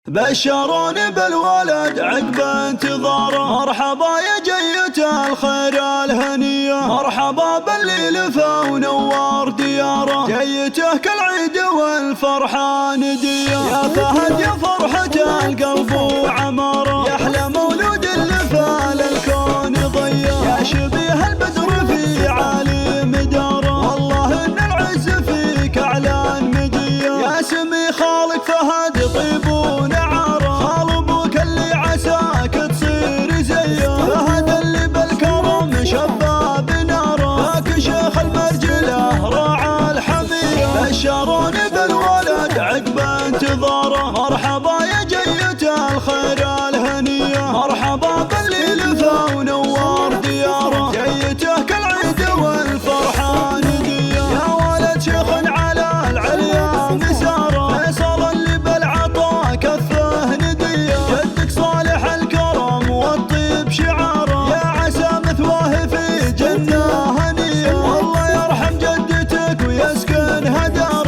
بشروني بالولد عقب انتظاره، مرحبا يا جية الخير الهنية، مرحبا باللي لفى ونور دياره، جيته كالعيد والفرحة ندية، يا فهد يا فرحة القلب وعماره، يا احلى مولود لفى للكون ضيه، يا شبيه البدر في عالي مداره، والله ان العز فيك اعلان مديه، يا سمي خالق فهد طيب بشروني بالولد عقب انتظاره، مرحبا يا جية الخير الهنية، مرحبا باللي لفى ونور دياره، جيته كالعيد والفرحة ندية، يا ولد شيخ على العليا مساره، فيصل اللي بالعطا كفه ندية، جدك صالح الكرم والطيب شعاره، يا عسى مثواه في جنة هنية، والله يرحم جدتك ويسكن هداه،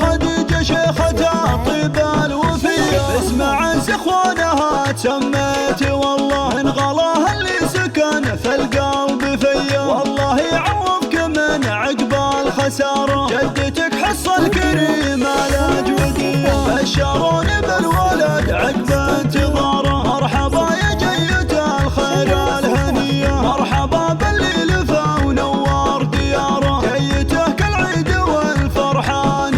خديجة شيخة الطيب الوفية، اسمع اخوانها تسميت، والله من غلاها اللي سكن في القلب فيا، والله يعوضك من عقب الخسارة، جدتك حصة الكريمة الاجودية، بشروني بالولد عقب انتظاره، مرحبا يا جية الخير الهنية، مرحبا باللي لفى ونور دياره، جيته كالعيد والفرحة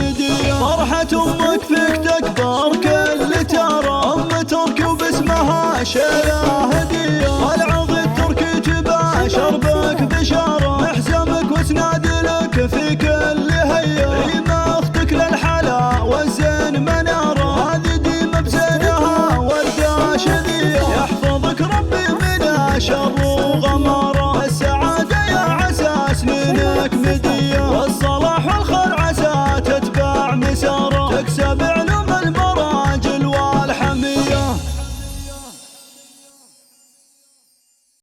فرحة أمك فيك تكبر كل ترى، أم تركي وباسمها شيلة هدية، والعظ التركي تباشر بك بشارة، محزمك واسناد لك في كل هية، ريمة أختك للحلا والزين منارة، هذه ديمة بزينها وردة شذية، يحفظك ربي من شر